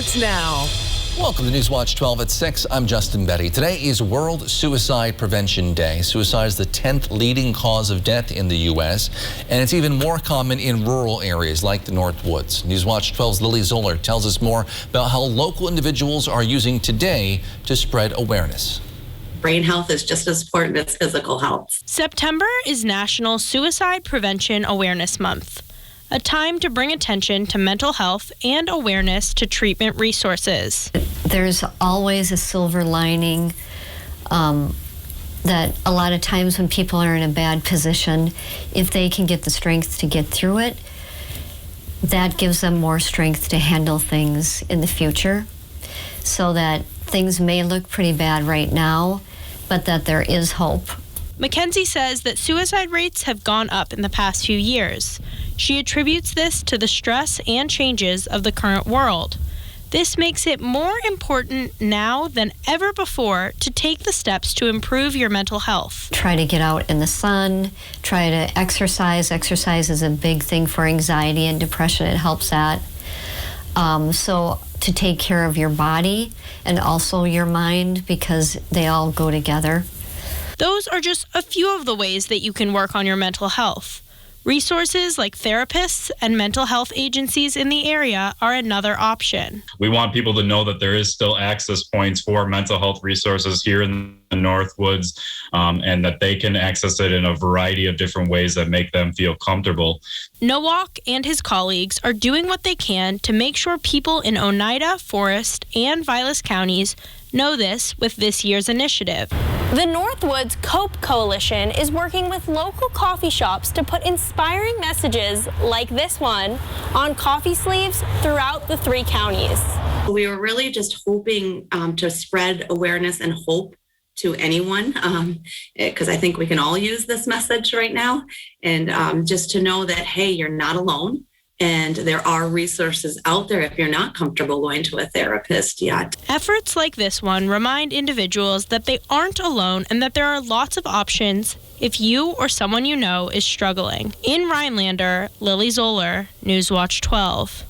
Now. Welcome to Newswatch 12 at 6. I'm Justin Betty. Today is World Suicide Prevention Day. Suicide is the 10th leading cause of death in the U.S., and it's even more common in rural areas like the North Woods. Newswatch 12's Lily Zoller tells us more about how local individuals are using today to spread awareness. Brain health is just as important as physical health. September is National Suicide Prevention Awareness Month, a time to bring attention to mental health and awareness to treatment resources. There's always a silver lining that a lot of times when people are in a bad position, if they can get the strength to get through it, that gives them more strength to handle things in the future, so that things may look pretty bad right now, but that there is hope. Mackenzie says that suicide rates have gone up in the past few years. She attributes this to the stress and changes of the current world. This makes it more important now than ever before to take the steps to improve your mental health. Try to get out in the sun, try to exercise. Exercise is a big thing for anxiety and depression. It helps that. So to take care of your body and also your mind, because they all go together. Those are just a few of the ways that you can work on your mental health. Resources like therapists and mental health agencies in the area are another option. We want people to know that there is still access points for mental health resources here in the North Woods, and that they can access it in a variety of different ways that make them feel comfortable. Nowak and his colleagues are doing what they can to make sure people in Oneida, Forest, and Vilas counties know this with this year's initiative. The Northwoods Cope Coalition is working with local coffee shops to put inspiring messages like this one on coffee sleeves throughout the 3 counties. We were really just hoping to spread awareness and hope to anyone, because I think we can all use this message right now, and just to know that, hey, you're not alone. And there are resources out there if you're not comfortable going to a therapist yet. Efforts like this one remind individuals that they aren't alone and that there are lots of options if you or someone you know is struggling. In Rhinelander, Lily Zoller, Newswatch 12.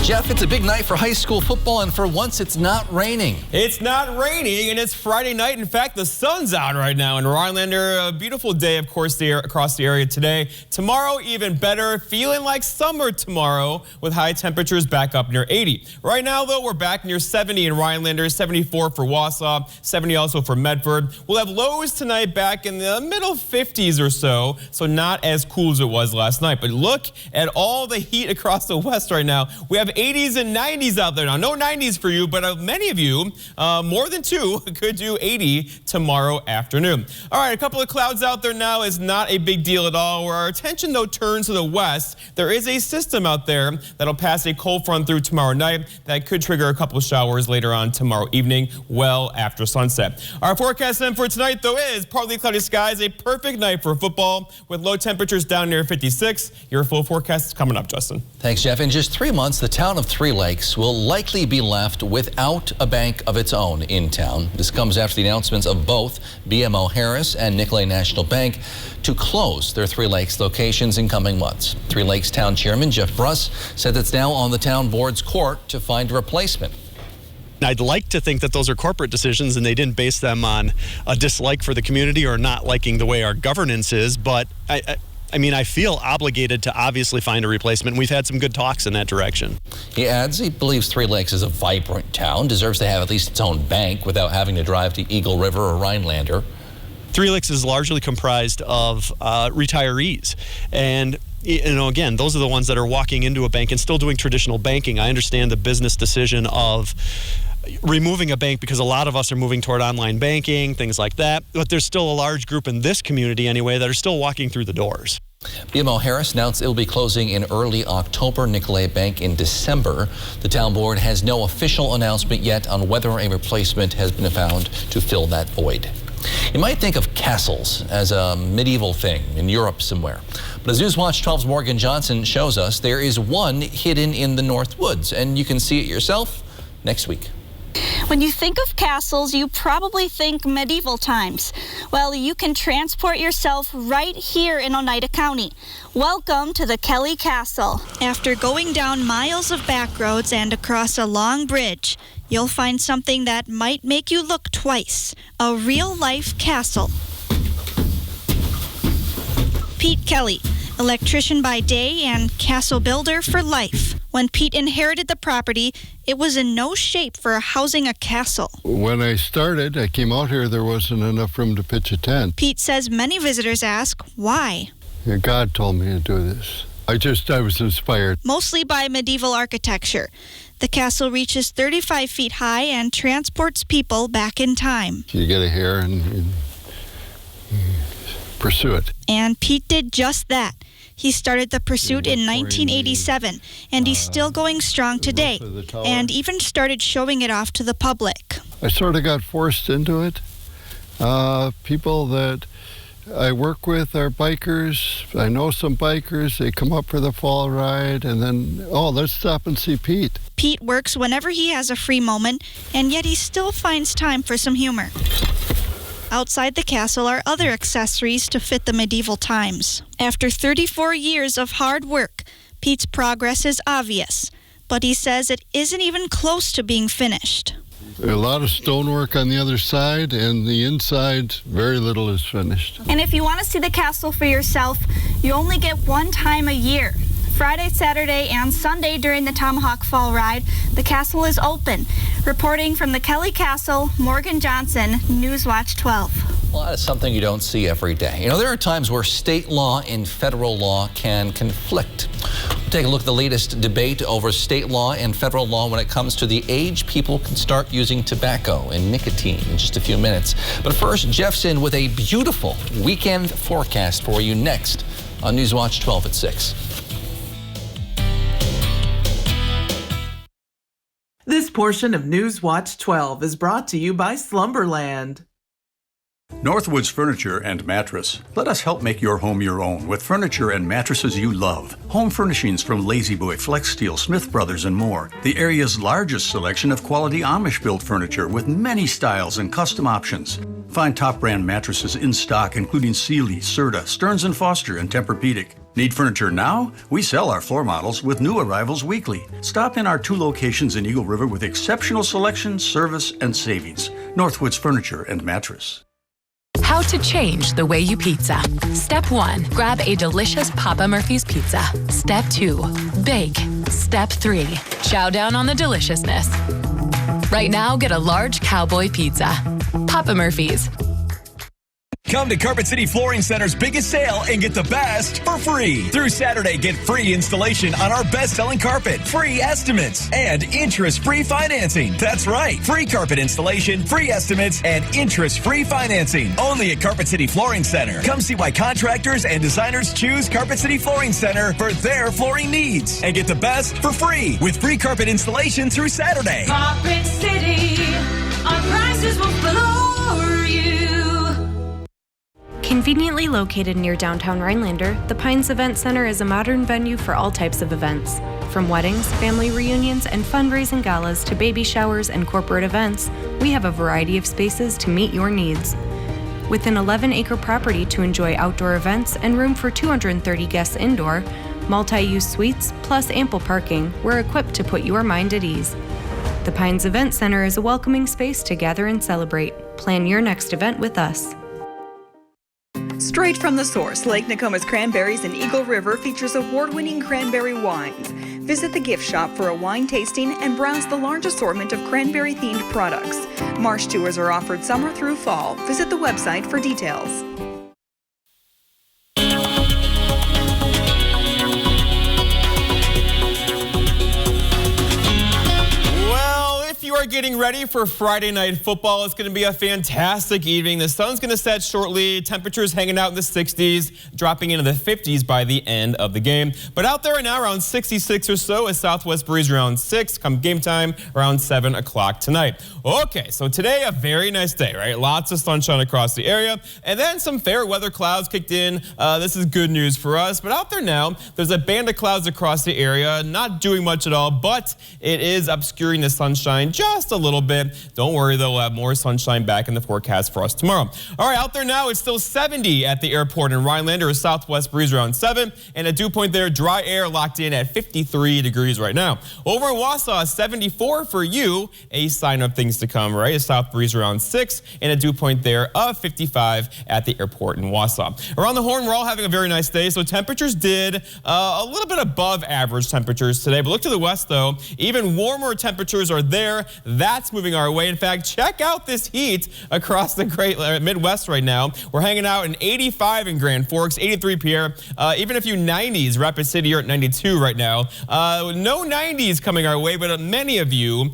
Jeff, it's a big night for high school football, and for once it's not raining. It's not raining, and it's Friday night. In fact, the sun's out right now in Rhinelander. A beautiful day, of course, across the area today. Tomorrow, even better. Feeling like summer tomorrow with high temperatures back up near 80. Right now, though, we're back near 70 in Rhinelander, 74 for Wausau, 70 also for Medford. We'll have lows tonight back in the middle 50s or so not as cool as it was last night. But look at all the heat across the west right now. We have 80s and 90s out there now. No 90s for you, but many of you, more than 2, could do 80 tomorrow afternoon. All right, a couple of clouds out there now is not a big deal at all. Where our attention, though, turns to the west, there is a system out there that'll pass a cold front through tomorrow night that could trigger a couple of showers later on tomorrow evening, well after sunset. Our forecast then for tonight, though, is partly cloudy skies, a perfect night for football with low temperatures down near 56. Your full forecast is coming up, Justin. Thanks, Jeff. In just 3 months, the town of Three Lakes will likely be left without a bank of its own in town. This comes after the announcements of both BMO Harris and Nicolet National Bank to close their Three Lakes locations in coming months. Three Lakes Town Chairman Jeff Bruss said it's now on the town board's court to find a replacement. I'd like to think that those are corporate decisions and they didn't base them on a dislike for the community or not liking the way our governance is, but I feel obligated to obviously find a replacement. We've had some good talks in that direction. He adds he believes Three Lakes is a vibrant town, deserves to have at least its own bank without having to drive to Eagle River or Rhinelander. Three Lakes is largely comprised of retirees. And again, those are the ones that are walking into a bank and still doing traditional banking. I understand the business decision of removing a bank because a lot of us are moving toward online banking, things like that. But there's still a large group in this community anyway that are still walking through the doors. BMO Harris announced it will be closing in early October, Nicolet Bank in December. The town board has no official announcement yet on whether a replacement has been found to fill that void. You might think of castles as a medieval thing in Europe somewhere. But as Newswatch 12's Morgan Johnson shows us, there is one hidden in the North Woods, and you can see it yourself next week. When you think of castles, you probably think medieval times. Well, you can transport yourself right here in Oneida County. Welcome to the Kelly Castle. After going down miles of back roads and across a long bridge, you'll find something that might make you look twice. A real-life castle. Pete Kelly, electrician by day and castle builder for life. When Pete inherited the property, it was in no shape for housing a castle. When I started, I came out here, there wasn't enough room to pitch a tent. Pete says many visitors ask why. God told me to do this. I was inspired. Mostly by medieval architecture. The castle reaches 35 feet high and transports people back in time. You get a hair and you pursue it. And Pete did just that. He started the pursuit in 1987, and he's still going strong today, and even started showing it off to the public. I sort of got forced into it. People that I work with are bikers. I know some bikers. They come up for the fall ride, and then, let's stop and see Pete. Pete works whenever he has a free moment, and yet he still finds time for some humor. Outside the castle are other accessories to fit the medieval times. After 34 years of hard work, Pete's progress is obvious, but he says it isn't even close to being finished. A lot of stonework on the other side, and the inside, very little is finished. And if you want to see the castle for yourself, you only get one time a year. Friday, Saturday, and Sunday during the Tomahawk Fall Ride, the castle is open. Reporting from the Kelly Castle, Morgan Johnson, Newswatch 12. Well, that is something you don't see every day. You know, there are times where state law and federal law can conflict. We'll take a look at the latest debate over state law and federal law when it comes to the age people can start using tobacco and nicotine in just a few minutes. But first, Jeff's in with a beautiful weekend forecast for you next on Newswatch 12 at 6. This portion of Newswatch 12 is brought to you by Slumberland. Northwoods Furniture and Mattress. Let us help make your home your own with furniture and mattresses you love. Home furnishings from Lazy Boy, Flex Steel, Smith Brothers, and more. The area's largest selection of quality Amish-built furniture with many styles and custom options. Find top brand mattresses in stock, including Sealy, Serta, Stearns & Foster, and Tempur-Pedic. Need furniture now? We sell our floor models with new arrivals weekly. Stop in our 2 locations in Eagle River with exceptional selection, service, and savings. Northwoods Furniture and Mattress. How to change the way you pizza. Step 1, grab a delicious Papa Murphy's pizza. Step 2, bake. Step 3, chow down on the deliciousness. Right now, get a large cowboy pizza. Papa Murphy's. Come to Carpet City Flooring Center's biggest sale and get the best for free. Through Saturday, get free installation on our best-selling carpet, free estimates, and interest-free financing. That's right. Free carpet installation, free estimates, and interest-free financing. Only at Carpet City Flooring Center. Come see why contractors and designers choose Carpet City Flooring Center for their flooring needs. And get the best for free with free carpet installation through Saturday. Carpet City, our prices will floor you. Conveniently located near downtown Rhinelander, the Pines Event Center is a modern venue for all types of events. From weddings, family reunions, and fundraising galas to baby showers and corporate events, we have a variety of spaces to meet your needs. With an 11-acre property to enjoy outdoor events and room for 230 guests indoor, multi-use suites, plus ample parking, we're equipped to put your mind at ease. The Pines Event Center is a welcoming space to gather and celebrate. Plan your next event with us. Straight from the source, Lake Nokoma's Cranberries in Eagle River features award-winning cranberry wines. Visit the gift shop for a wine tasting and browse the large assortment of cranberry-themed products. Marsh tours are offered summer through fall. Visit the website for details. You are getting ready for Friday night football. It's going to be a fantastic evening. The sun's going to set shortly. Temperatures hanging out in the 60s, dropping into the 50s by the end of the game. But out there right now, around 66 or so, a southwest breeze around 6. Come game time, around 7 o'clock tonight. Okay, so today, a very nice day, right? Lots of sunshine across the area. And then some fair weather clouds kicked in. This is good news for us. But out there now, there's a band of clouds across the area. Not doing much at all, but it is obscuring the sunshine just just a little bit. Don't worry, though, we'll have more sunshine back in the forecast for us tomorrow. All right, out there now, it's still 70 at the airport in Rhinelander, a southwest breeze around 7, and a dew point there, dry air locked in at 53 degrees right now. Over in Wausau, 74 for you, a sign of things to come, right? A south breeze around 6, and a dew point there of 55 at the airport in Wausau. Around the Horn, we're all having a very nice day, so temperatures did a little bit above average temperatures today, but look to the west, though. Even warmer temperatures are there. That's moving our way. In fact, check out this heat across the great Midwest right now. We're hanging out in 85 in Grand Forks, 83 Pierre, even a few 90s. Rapid City are at 92 right now. No 90s coming our way, but many of you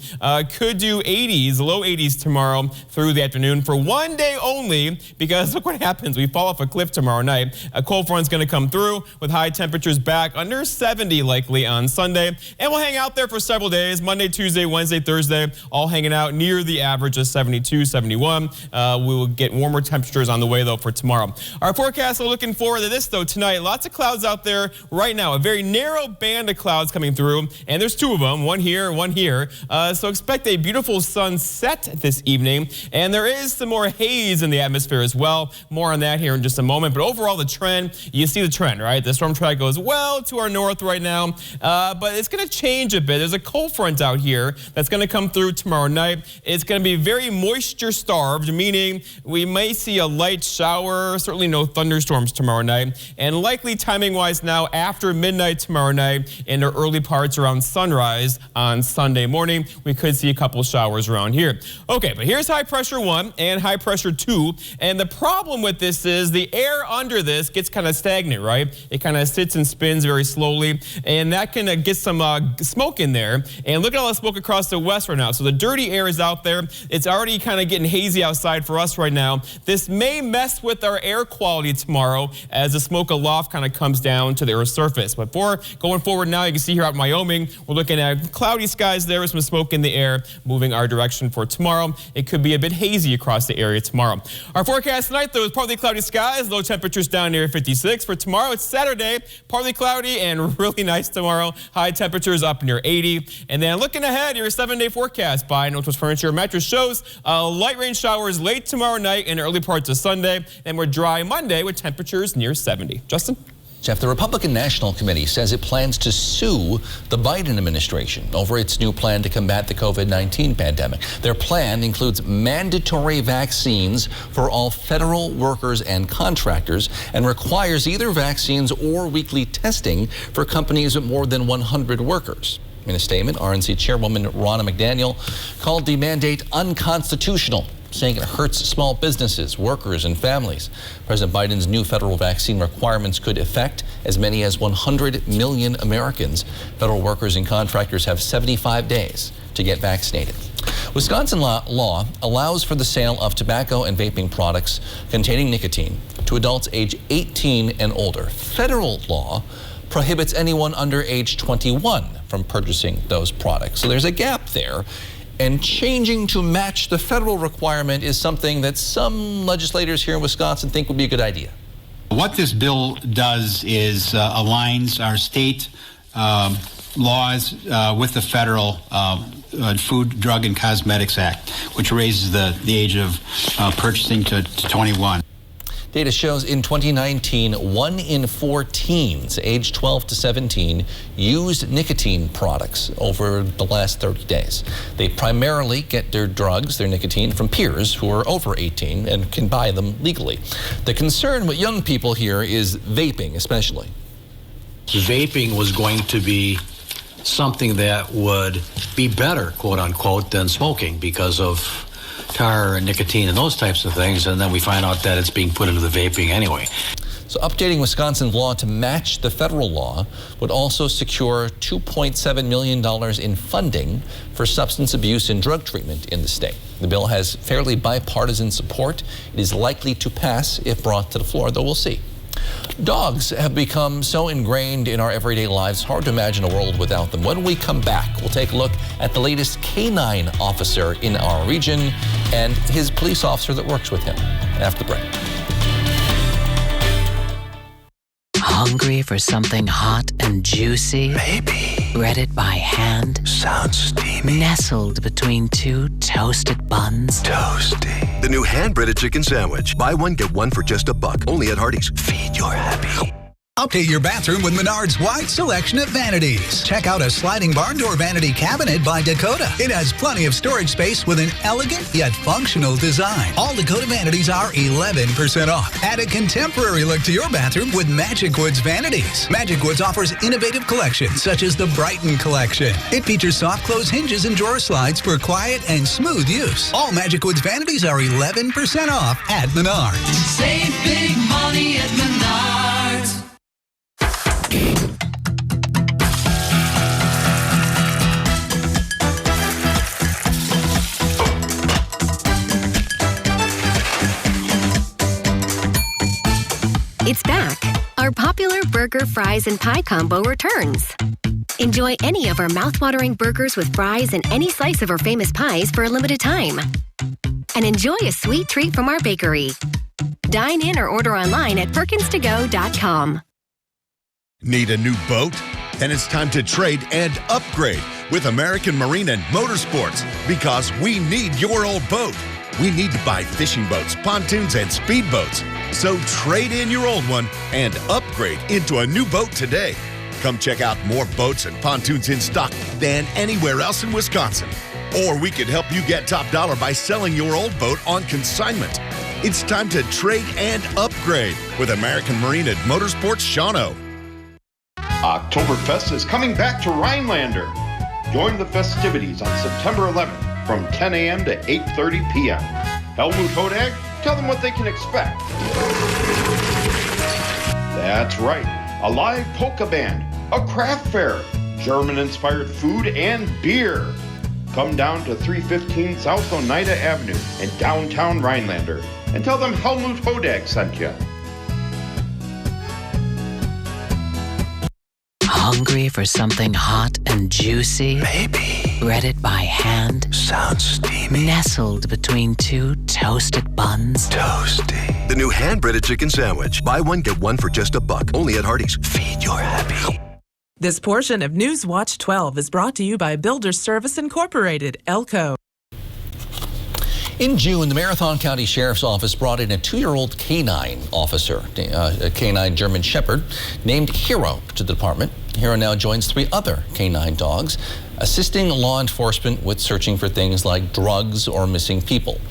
could do 80s, low 80s tomorrow through the afternoon for one day only, because look what happens. We fall off a cliff tomorrow night. A cold front's going to come through with high temperatures back under 70 likely on Sunday, and we'll hang out there for several days, Monday, Tuesday, Wednesday, Thursday, all hanging out near the average of 72, 71. We will get warmer temperatures on the way, though, for tomorrow. Our forecast, we're looking forward to this, though, tonight. Lots of clouds out there right now. A very narrow band of clouds coming through, and there's two of them, one here, one here. So expect a beautiful sunset this evening, and there is some more haze in the atmosphere as well. More on that here in just a moment, but overall the trend, you see the trend, right? The storm track goes well to our north right now, but it's going to change a bit. There's a cold front out here that's going to come through tomorrow night. It's going to be very moisture starved, meaning we may see a light shower, certainly no thunderstorms tomorrow night, and likely timing wise now after midnight tomorrow night in the early parts around sunrise on Sunday morning, we could see a couple showers around here. Okay, but here's high pressure 1 and high pressure 2, and the problem with this is the air under this gets kind of stagnant, right? It kind of sits and spins very slowly, and that can get some smoke in there. And look at all the smoke across the west right now. So the dirty air is out there. It's already kind of getting hazy outside for us right now. This may mess with our air quality tomorrow as the smoke aloft kind of comes down to the Earth's surface. But going forward now, you can see here out in Wyoming, we're looking at cloudy skies there with some smoke in the air moving our direction for tomorrow. It could be a bit hazy across the area tomorrow. Our forecast tonight, though, is partly cloudy skies, low temperatures down near 56. For tomorrow, it's Saturday, partly cloudy and really nice tomorrow. High temperatures up near 80. And then looking ahead, your 7-day forecast by Northwest Furniture and Mattress shows light rain showers late tomorrow night and early parts of Sunday. And we're dry Monday with temperatures near 70. Justin? Jeff, the Republican National Committee says it plans to sue the Biden administration over its new plan to combat the COVID-19 pandemic. Their plan includes mandatory vaccines for all federal workers and contractors and requires either vaccines or weekly testing for companies with more than 100 workers. In a statement, RNC Chairwoman Ronna McDaniel called the mandate unconstitutional, saying it hurts small businesses, workers, and families. President Biden's new federal vaccine requirements could affect as many as 100 million Americans. Federal workers and contractors have 75 days to get vaccinated. Wisconsin law allows for the sale of tobacco and vaping products containing nicotine to adults age 18 and older. Federal law prohibits anyone under age 21 from purchasing those products. So there's a gap there. And changing to match the federal requirement is something that some legislators here in Wisconsin think would be a good idea. What this bill does is aligns our state laws with the federal Food, Drug, and Cosmetics Act, which raises the age of purchasing to 21. Data shows in 2019, 1 in 4 teens aged 12 to 17 used nicotine products over the last 30 days. They primarily get their drugs, their nicotine, from peers who are over 18 and can buy them legally. The concern with young people here is vaping, especially. Vaping was going to be something that would be better, quote unquote, than smoking because of tar and nicotine and those types of things, and then we find out that it's being put into the vaping anyway. So updating Wisconsin's law to match the federal law would also secure $2.7 million in funding for substance abuse and drug treatment in the state. The bill has fairly bipartisan support. It is likely to pass if brought to the floor, though we'll see. Dogs have become so ingrained in our everyday lives, hard to imagine a world without them. When we come back, we'll take a look at the latest canine officer in our region and his police officer that works with him after the break. Hungry for something hot and juicy? Maybe. Breaded by hand? Sounds steamy. steamy. Nestled between two toasted buns. Toasty. The new hand-breaded chicken sandwich. Buy one, get one for just $1. Only at Hardee's. Feed your happy. Update your bathroom with Menard's wide selection of vanities. Check out a sliding barn door vanity cabinet by Dakota. It has plenty of storage space with an elegant yet functional design. All Dakota vanities are 11% off. Add a contemporary look to your bathroom with Magic Woods vanities. Magic Woods offers innovative collections such as the Brighton collection. It features soft close hinges and drawer slides for quiet and smooth use. All Magic Woods vanities are 11% off at Menards. Save big money at Menards. It's back. Our popular burger, fries, and pie combo returns. Enjoy any of our mouthwatering burgers with fries and any slice of our famous pies for a limited time. And enjoy a sweet treat from our bakery. Dine in or order online at perkinstogo.com. Need a new boat? Then it's time to trade and upgrade with American Marine and Motorsports, because we need your old boat. We need to buy fishing boats, pontoons, and speedboats. So trade in your old one and upgrade into a new boat today. Come check out more boats and pontoons in stock than anywhere else in Wisconsin. Or we could help you get top dollar by selling your old boat on consignment. It's time to trade and upgrade with American Marine and Motorsports Shawano. Oktoberfest is coming back to Rhinelander. Join the festivities on September 11th from 10 a.m. to 8:30 p.m. Helmut Hodag, tell them what they can expect. That's right, a live polka band, a craft fair, German-inspired food and beer. Come down to 315 South Oneida Avenue in downtown Rhinelander and tell them Helmut Hodag sent you. Hungry for something hot and juicy? Maybe. Breaded by hand? Sounds steamy. Nestled between two toasted buns? Toasty. The new hand-breaded chicken sandwich. Buy one, get one for just $1. Only at Hardee's. Feed your happy. This portion of News Watch 12 is brought to you by Builders Service Incorporated, Elko. In June, the Marathon County Sheriff's Office brought in a 2-year-old canine officer, a canine German Shepherd, named Hero to the department. Hero now joins 3 other canine dogs, assisting law enforcement with searching for things like drugs or missing people.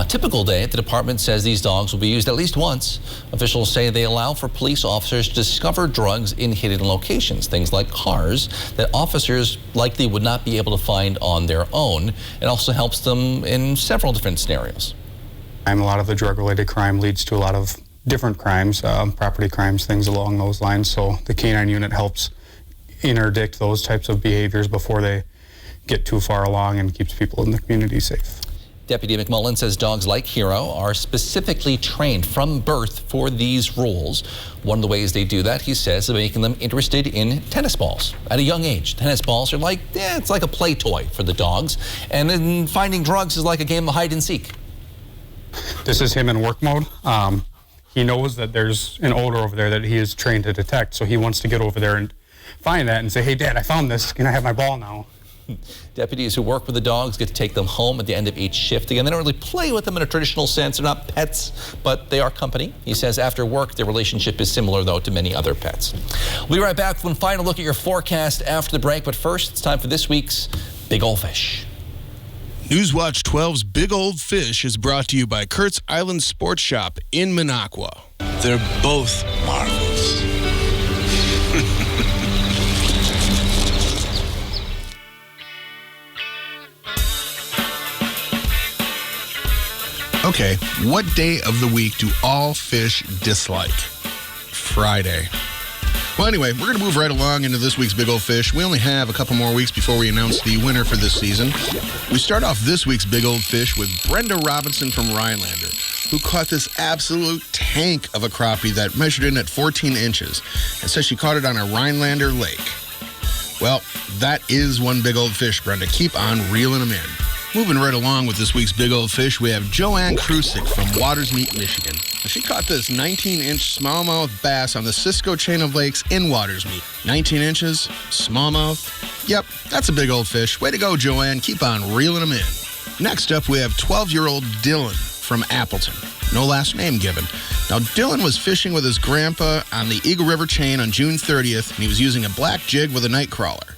Typical day at the department says these dogs will be used at least once. Officials say they allow for police officers to discover drugs in hidden locations, things like cars that officers likely would not be able to find on their own. It also helps them in several different scenarios. A lot of the drug-related crime leads to a lot of different crimes, property crimes, things along those lines. So the canine unit helps interdict those types of behaviors before they get too far along and keeps people in the community safe. Deputy McMullen says dogs like Hero are specifically trained from birth for these roles. One of the ways they do that, he says, is making them interested in tennis balls at a young age. Tennis balls are like, it's like a play toy for the dogs. And then finding drugs is like a game of hide and seek. This is him in work mode. He knows that there's an odor over there that he is trained to detect, so he wants to get over there and find that and say, hey, Dad, I found this. Can I have my ball now? Deputies who work with the dogs get to take them home at the end of each shift. Again, they don't really play with them in a traditional sense. They're not pets, but they are company. He says after work, their relationship is similar, though, to many other pets. We'll be right back with one final look at your forecast after the break. But first, it's time for this week's Big Old Fish. Newswatch 12's Big Old Fish is brought to you by Kurt's Island Sports Shop in Minocqua. They're both marvelous. Okay, what day of the week do all fish dislike? Friday. Well, anyway, we're going to move right along into this week's Big Old Fish. We only have a couple more weeks before we announce the winner for this season. We start off this week's Big Old Fish with Brenda Robinson from Rhinelander, who caught this absolute tank of a crappie that measured in at 14 inches and says she caught it on a Rhinelander lake. Well, that is one Big Old Fish, Brenda. Keep on reeling them in. Moving right along with this week's Big Old Fish, we have Joanne Krusik from Waters Meat, Michigan. She caught this 19-inch smallmouth bass on the Cisco chain of lakes in Watersmeet. 19 inches, smallmouth. Yep, that's a big old fish. Way to go, Joanne. Keep on reeling them in. Next up, we have 12-year-old Dylan from Appleton. No last name given. Now, Dylan was fishing with his grandpa on the Eagle River chain on June 30th, and he was using a black jig with a night crawler.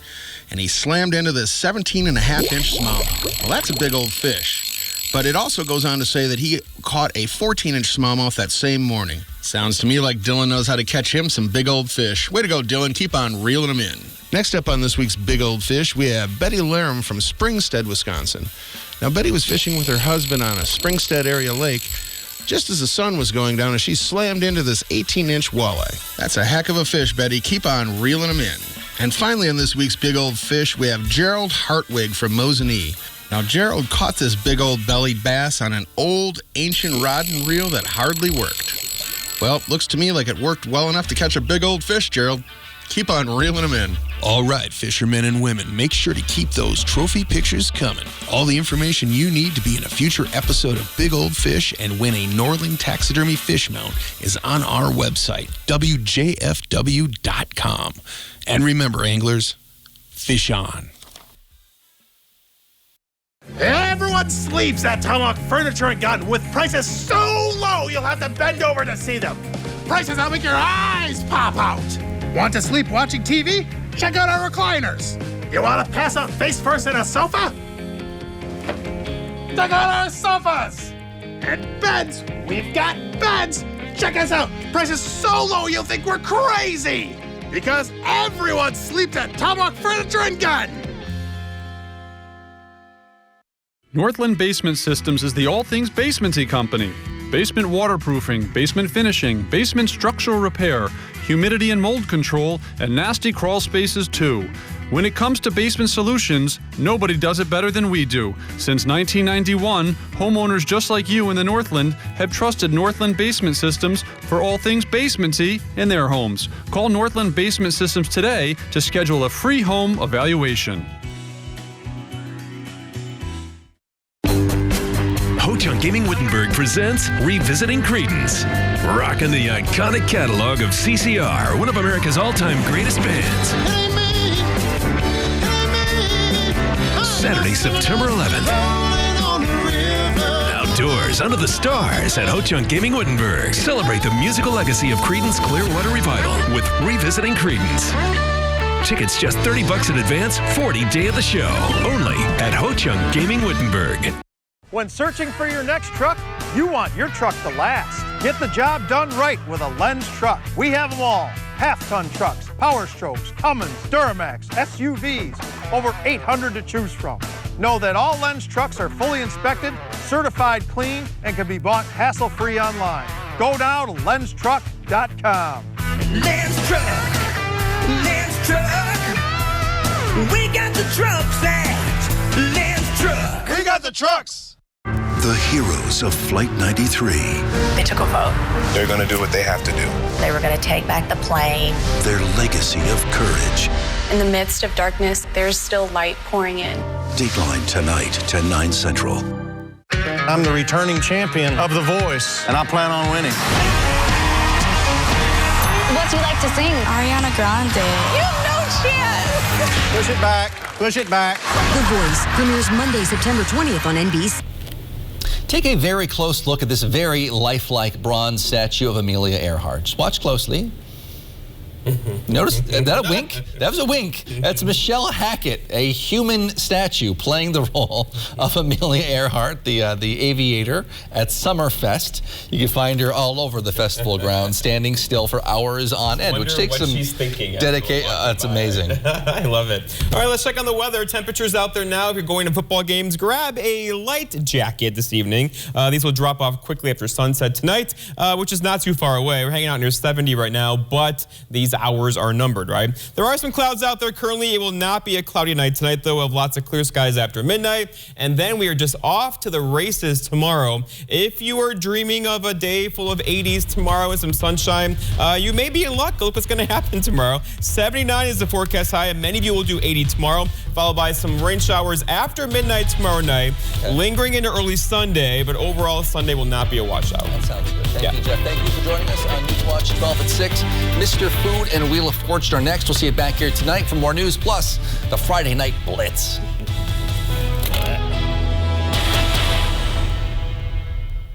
And he slammed into this 17.5-inch smallmouth. Well, that's a big old fish. But it also goes on to say that he caught a 14-inch smallmouth that same morning. Sounds to me like Dylan knows how to catch him some big old fish. Way to go, Dylan. Keep on reeling them in. Next up on this week's Big Old Fish, we have Betty Laram from Springstead, Wisconsin. Now, Betty was fishing with her husband on a Springstead area lake just as the sun was going down, and she slammed into this 18-inch walleye. That's a heck of a fish, Betty. Keep on reeling them in. And finally on this week's Big Old Fish, we have Gerald Hartwig from Mosinee. Now, Gerald caught this big old bellied bass on an old, ancient rod and reel that hardly worked. Well, looks to me like it worked well enough to catch a big old fish, Gerald. Keep on reeling them in. All right, fishermen and women, make sure to keep those trophy pictures coming. All the information you need to be in a future episode of Big Old Fish and win a Norling Taxidermy fish mount is on our website, wjfw.com. And remember, anglers, fish on. Everyone sleeps at Tomahawk Furniture and Gun with prices so low you'll have to bend over to see them. Prices that'll make your eyes pop out. Want to sleep watching TV? Check out our recliners. You want to pass out face first in a sofa? Check out our sofas. And beds. We've got beds. Check us out. Prices so low you'll think we're crazy. Because everyone sleeps at Tomahawk Furniture and Gun. Northland Basement Systems is the all things basementy company. Basement waterproofing, basement finishing, basement structural repair, humidity and mold control, and nasty crawl spaces too. When it comes to basement solutions, nobody does it better than we do. Since 1991, homeowners just like you in the Northland have trusted Northland Basement Systems for all things basementy in their homes. Call Northland Basement Systems today to schedule a free home evaluation. Ho-Chunk Gaming Wittenberg presents Revisiting Creedence. Rocking the iconic catalog of CCR, one of America's all-time greatest bands. Saturday, September 11th. Outdoors, under the stars at Ho-Chunk Gaming Wittenberg. Celebrate the musical legacy of Creedence Clearwater Revival with Revisiting Creedence. Tickets just $30 in advance, 40 day of the show. Only at Ho-Chunk Gaming Wittenberg. When searching for your next truck, you want your truck to last. Get the job done right with a Lenz truck. We have them all. Half-ton trucks, Power Strokes, Cummins, Duramax, SUVs, over 800 to choose from. Know that all Lenz trucks are fully inspected, certified clean, and can be bought hassle-free online. Go now to lenztruck.com. Lenz Truck, Lenz Truck. We got the trucks at Lenz Truck. We got the trucks. The heroes of Flight 93. They took a vote. They're going to do what they have to do. They were going to take back the plane. Their legacy of courage. In the midst of darkness, there's still light pouring in. Dateline tonight, 10/9 Central. I'm the returning champion of The Voice, and I plan on winning. What do you like to sing? Ariana Grande. You have no chance. Push it back. Push it back. The Voice premieres Monday, September 20th on NBC. Take a very close look at this very lifelike bronze statue of Amelia Earhart. Just watch closely. Notice that a wink? That was a wink. That's Michelle Hackett, a human statue playing the role of Amelia Earhart, the aviator at Summerfest. You can find her all over the festival grounds, standing still for hours on end, which takes some dedication. It's amazing. I love it. All right, let's check on the weather. Temperatures out there now. If you're going to football games, grab a light jacket this evening. These will drop off quickly after sunset tonight, which is not too far away. We're hanging out near 70 right now, but these hours are numbered, right? There are some clouds out there currently. It will not be a cloudy night tonight, though. We'll have lots of clear skies after midnight. And then we are just off to the races tomorrow. If you are dreaming of a day full of 80s tomorrow with some sunshine, you may be in luck. Look what's going to happen tomorrow. 79 is the forecast high, and many of you will do 80 tomorrow, followed by some rain showers after midnight tomorrow night, lingering into early Sunday, but overall Sunday will not be a washout. That sounds good. Thank you, Jeff. Thank you for joining us on Newswatch 12 at 6. Mr. Food and Wheel of Fortune are next. We'll see you back here tonight for more news, plus the Friday Night Blitz.